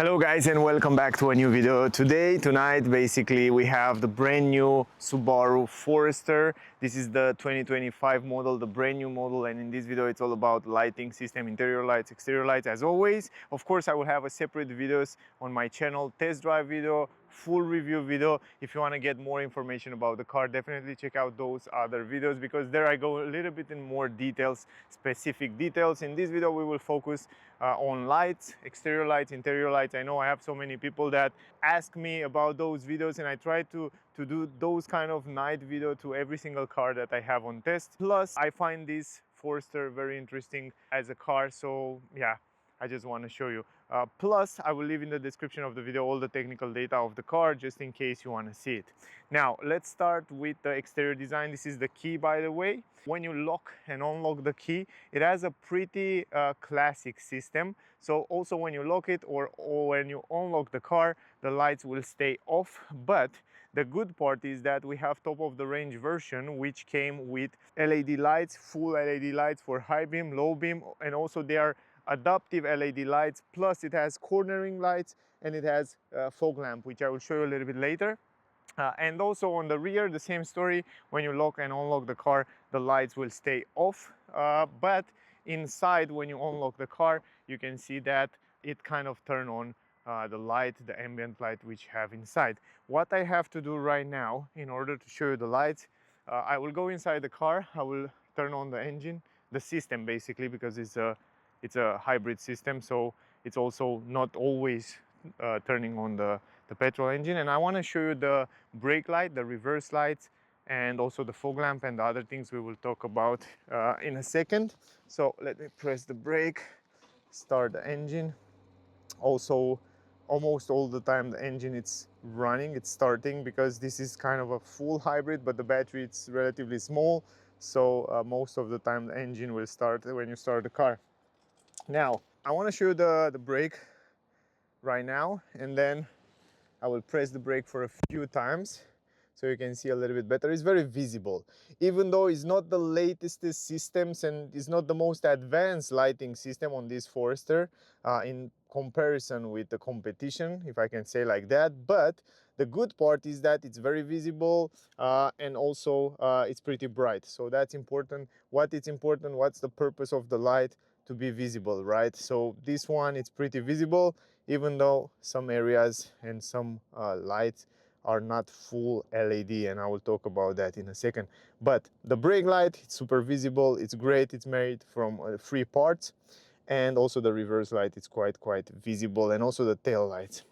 Hello guys and welcome back to a new video. Tonight basically we have the brand new Subaru Forester. This is the 2025 model, the brand new model, and in this video it's all about lighting system, interior lights, exterior lights as always. Of course I will have a separate videos on my channel, test drive video, full review video. If you want to get more information about the car, definitely check out those other videos because there I go a little bit in more details, specific details. In this video we will focus on lights, exterior lights, interior lights. I know I have so many people that ask me about those videos, and I try to do those kind of night video to every single car that I have on test. Plus I find this Forester very interesting as a car, so yeah, I just want to show you. Plus I will leave in the description of the video all the technical data of the car just in case you want to see it. Now let's start with the exterior design. This is the key, by the way. When you lock and unlock the key, it has a pretty classic system. So also when you lock it or when you unlock the car, the lights will stay off. But the good part is that we have top of the range version which came with LED lights, full LED lights for high beam, low beam, and also they are adaptive LED lights, plus it has cornering lights and it has fog lamp, which I will show you a little bit later. And also on the rear, the same story. When you lock and unlock the car, the lights will stay off, but inside when you unlock the car, you can see that it kind of turn on the light, the ambient light which you have inside. What I have to do right now in order to show you the lights, I will go inside the car, I will turn on the engine, the system basically, because it's a hybrid system, so it's also not always turning on the petrol engine. And I want to show you the brake light, the reverse lights, and also the fog lamp and the other things we will talk about in a second. So let me press the brake, start the engine. Also almost all the time the engine it's running, it's starting, because this is kind of a full hybrid, but the battery it's relatively small, so most of the time the engine will start when you start the car. Now I want to show you the brake right now, and then I will press the brake for a few times so you can see a little bit better. It's very visible, even though it's not the latest systems and it's not the most advanced lighting system on this Forester in comparison with the competition, if I can say like that. But the good part is that it's very visible and also it's pretty bright, so that's important. What's the purpose of the light? To be visible, right? So this one, it's pretty visible, even though some areas and some lights are not full LED, and I will talk about that in a second. But the brake light, it's super visible, it's great, it's made from 3 parts, and also the reverse light, it's quite visible, and also the tail lights.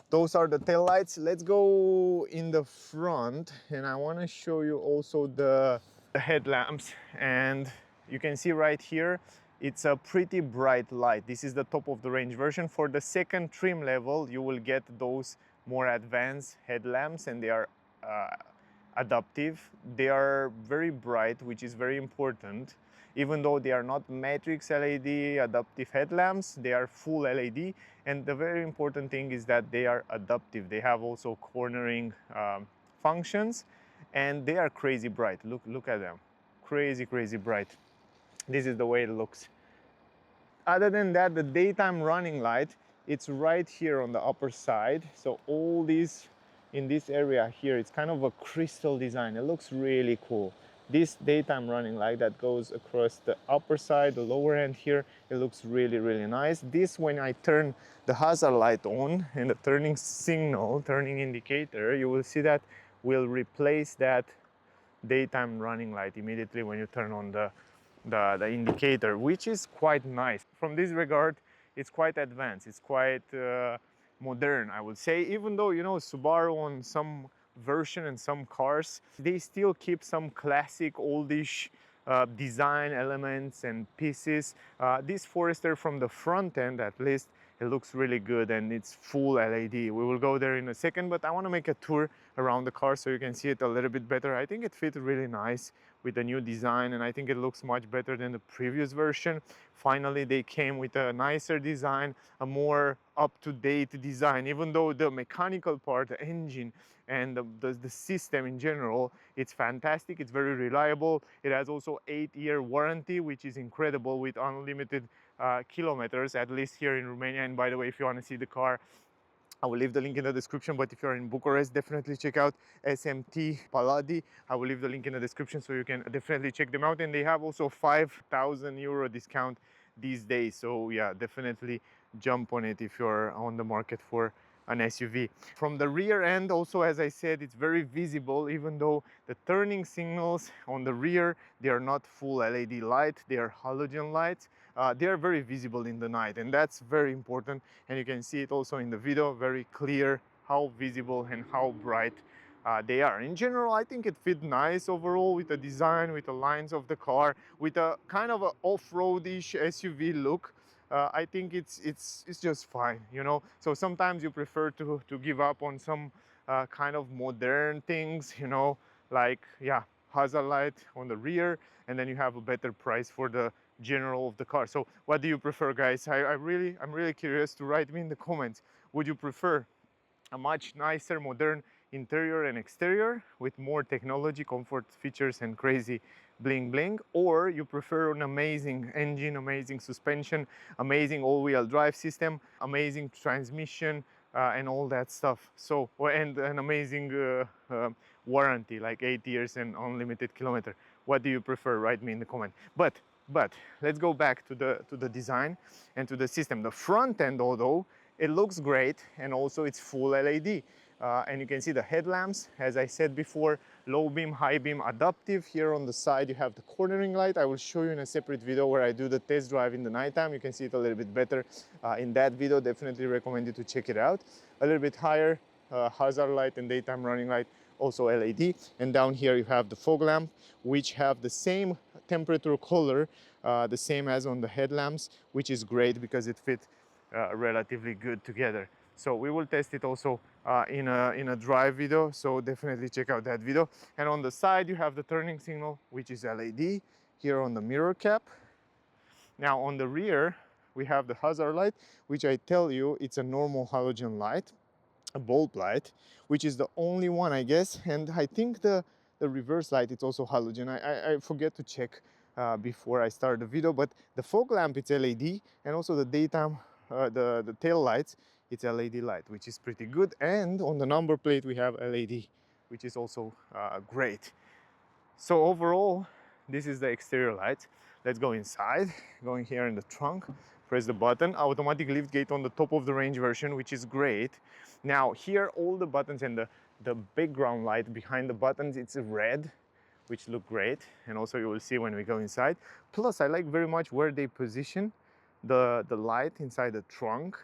Those are the tail lights. Let's go in the front, and I want to show you also the headlamps. And you can see right here, it's a pretty bright light. This is the top of the range version. For the second trim level, you will get those more advanced headlamps, and they are adaptive. They are very bright, which is very important. Even though they are not matrix LED adaptive headlamps, they are full LED. And the very important thing is that they are adaptive. They have also cornering functions, and they are crazy bright. Look at them, crazy bright. This is the way it looks. Other than that, the daytime running light, it's right here on the upper side. So all these in this area here, it's kind of a crystal design. It looks really cool. This daytime running light that goes across the upper side, the lower end here, it looks really nice. This, when I turn the hazard light on and the turning signal, turning indicator, you will see that will replace that daytime running light immediately when you turn on the indicator, which is quite nice. From this regard, it's quite advanced, it's quite modern, I would say. Even though, you know, Subaru on some version and some cars, they still keep some classic oldish design elements and pieces. This Forester, from the front end at least, it looks really good, and it's full LED. We will go there in a second, but I want to make a tour around the car so you can see it a little bit better. I think it fits really nice with the new design, and I think it looks much better than the previous version. Finally, they came with a nicer design, a more up-to-date design, even though the mechanical part, the engine and the system in general, it's fantastic, it's very reliable. It has also 8-year warranty, which is incredible, with unlimited kilometers, at least here in Romania. And by the way, if you want to see the car, I will leave the link in the description, but if you're in Bucharest, definitely check out SMT Paladi. I will leave the link in the description so you can definitely check them out. And they have also 5,000 euro discount these days. So yeah, definitely jump on it if you're on the market for an SUV. From the rear end also, as I said, it's very visible, even though the turning signals on the rear, they are not full LED light, they are halogen lights. They are very visible in the night, and that's very important. And you can see it also in the video, very clear how visible and how bright they are. In general, I think it fit nice overall with the design, with the lines of the car, with a kind of a off-roadish SUV look. I think it's just fine, you know. So sometimes you prefer to give up on some kind of modern things, you know, like yeah, hazard light on the rear, and then you have a better price for the general of the car. So what do you prefer, guys? I'm really curious. To write me in the comments. Would you prefer a much nicer, modern interior and exterior with more technology, comfort, features, and crazy bling bling, or you prefer an amazing engine, amazing suspension, amazing all-wheel drive system, amazing transmission, and all that stuff? So, and an amazing warranty, like 8 years and unlimited kilometer. What do you prefer? Write me in the comment. But let's go back to the design and to the system. The front end, although it looks great, and also it's full LED. And you can see the headlamps, as I said before, low beam, high beam, adaptive. Here on the side you have the cornering light. I will show you in a separate video where I do the test drive in the nighttime. You can see it a little bit better in that video. Definitely recommend you to check it out. A little bit higher hazard light and daytime running light, also LED. And down here you have the fog lamp, which have the same temperature color, the same as on the headlamps, which is great because it fits relatively good together. So we will test it also in a drive video, so definitely check out that video. And on the side you have the turning signal, which is LED here on the mirror cap. Now on the rear we have the hazard light, which I tell you it's a normal halogen light, a bulb light, which is the only one, I guess. And I think the reverse light, it's also halogen. I forget to check before I start the video, but the fog lamp, it's LED, and also the daytime the tail lights, it's LED light, which is pretty good. And on the number plate we have LED, which is also great. So overall, this is the exterior lights. Let's go inside. Going here in the trunk, press the button. Automatic lift gate on the top of the range version, which is great. Now here all the buttons and the background light behind the buttons, it's red, which look great. And also you will see when we go inside. Plus I like very much where they position the light inside the trunk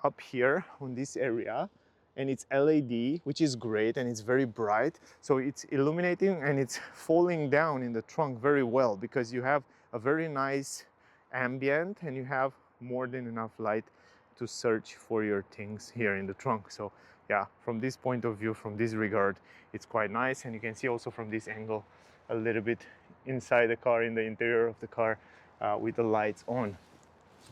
up here on this area, and it's LED, which is great, and it's very bright, so it's illuminating and it's falling down in the trunk very well, because you have a very nice ambient and you have more than enough light to search for your things here in the trunk. So yeah, from this point of view, from this regard, it's quite nice. And you can see also from this angle a little bit inside the car, in the interior of the car, with the lights on.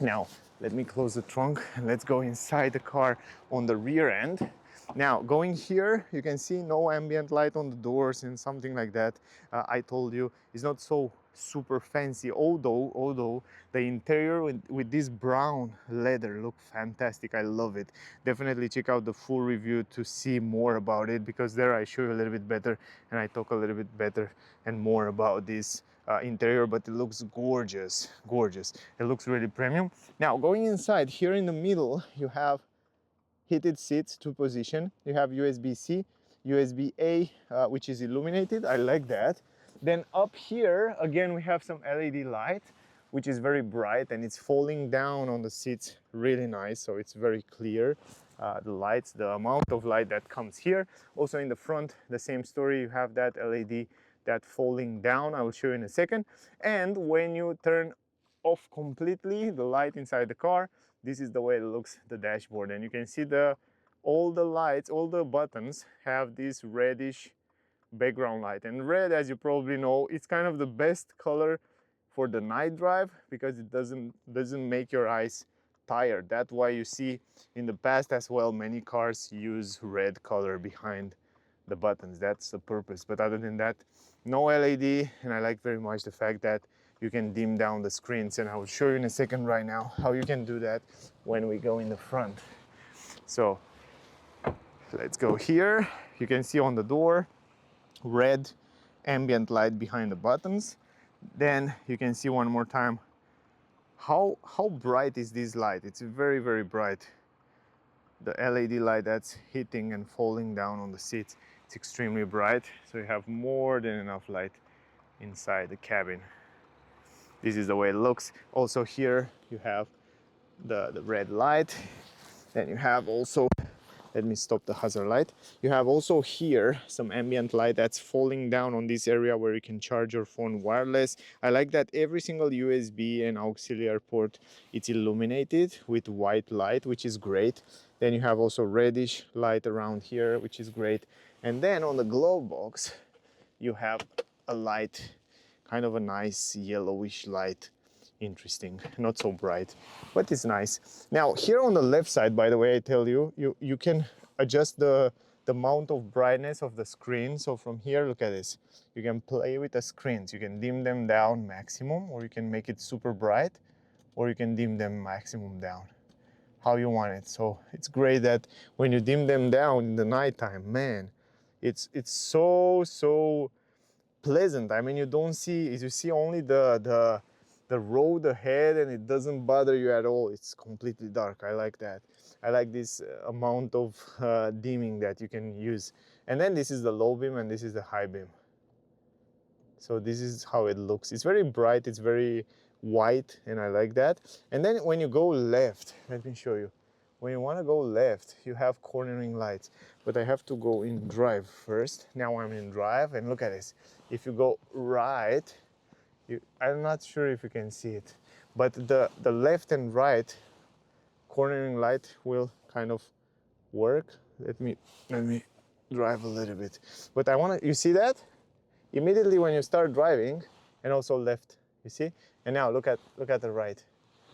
Now, let me close the trunk and let's go inside the car on the rear end. Now, going here, you can see no ambient light on the doors and something like that. I told you, it's not so super fancy, although the interior with this brown leather look fantastic. I love it. Definitely check out the full review to see more about it, because there I show you a little bit better and I talk a little bit better and more about this interior. But it looks gorgeous. It looks really premium. Now, going inside, here in the middle you have heated seats, 2 position. You have USB-C, USB-A, which is illuminated. I like that. Then up here again we have some LED light, which is very bright, and it's falling down on the seats, really nice. So it's very clear, the lights, the amount of light that comes here. Also in the front, the same story. You have that LED that falling down. I will show you in a second. And when you turn off completely the light inside the car, this is the way it looks, the dashboard. And you can see all the lights, all the buttons have this reddish background light. And red, as you probably know, it's kind of the best color for the night drive, because it doesn't make your eyes tired. That's why you see in the past as well many cars use red color behind the buttons. That's the purpose. But other than that, no LED. And I like very much the fact that you can dim down the screens, and I will show you in a second right now how you can do that when we go in the front. So let's go here. You can see on the door, red ambient light behind the buttons. Then you can see one more time how bright is this light. It's very, very bright. The LED light that's hitting and falling down on the seats, it's extremely bright, so you have more than enough light inside the cabin. This is the way it looks. Also here you have the red light. Then you have also, let me stop the hazard light. You have also here some ambient light that's falling down on this area where you can charge your phone wireless. I like that every single USB and auxiliary port, it's illuminated with white light, which is great. Then you have also reddish light around here, which is great. And then on the glove box, you have a light, kind of a nice yellowish light. Interesting, not so bright, but it's nice. Now here on the left side, by the way, I tell you, you can adjust the amount of brightness of the screen. So from here, look at this, you can play with the screens. You can dim them down maximum, or you can make it super bright, or you can dim them maximum down, how you want it. So it's great that when you dim them down in the nighttime, man, it's so pleasant. I mean, you don't see, you see only the road ahead, and it doesn't bother you at all. It's completely dark. I like that. I like this amount of dimming that you can use. And then this is the low beam and this is the high beam. So this is how it looks. It's very bright, it's very white, and I like that. And then when you go left, let me show you. When you want to go left, you have cornering lights, but I have to go in drive first. Now I'm in drive, and look at this. If you go right, I'm not sure if you can see it, but the left and right cornering light will kind of work. Let me drive a little bit. But I want to, you see that? Immediately when you start driving, and also left, you see? And now look at the right.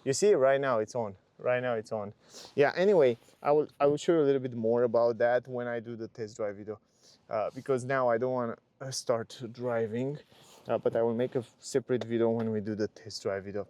You see, right now it's on. Right now it's on. Yeah, anyway, I will show you a little bit more about that when I do the test drive video, because now I don't want to start driving. But I will make a separate video when we do the test drive video.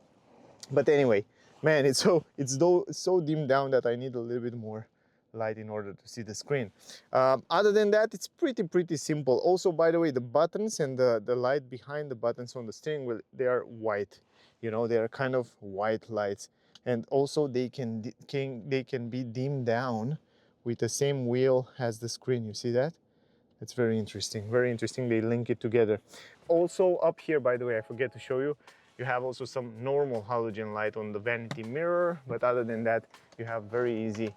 But anyway, man, it's so dimmed down that I need a little bit more light in order to see the screen. Other than that, it's pretty simple. Also, by the way, the buttons and the light behind the buttons on the steering wheel, they are white. You know, they are kind of white lights, and also they can be dimmed down with the same wheel as the screen. You see that? It's very interesting, they link it together. Also up here, by the way, I forget to show you, you have also some normal halogen light on the vanity mirror, but other than that, you have very easy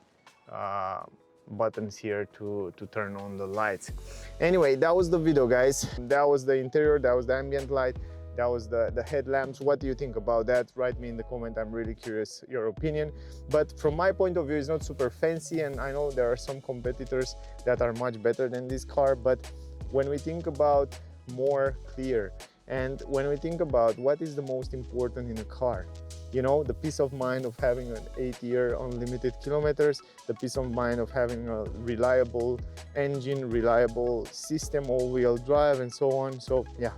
buttons here to turn on the lights. Anyway, that was the video, guys. That was the interior, that was the ambient light, that was the headlamps. What do you think about that? Write me in the comment. I'm really curious your opinion. But from my point of view, it's not super fancy, and I know there are some competitors that are much better than this car, but when we think about more clear, and when we think about what is the most important in a car, you know, the peace of mind of having an 8-year unlimited kilometers, the peace of mind of having a reliable engine, reliable system, all-wheel drive, and so on. So yeah,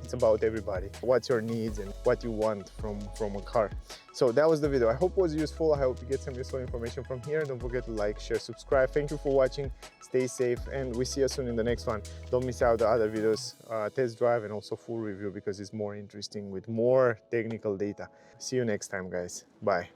it's about everybody. What's your needs and what you want from a car. So that was the video. I hope it was useful. I hope you get some useful information from here. Don't forget to like, share, subscribe. Thank you for watching. Stay safe, and we see you soon in the next one. Don't miss out the other videos, test drive and also full review, because it's more interesting with more technical data. See you next time, guys. Bye.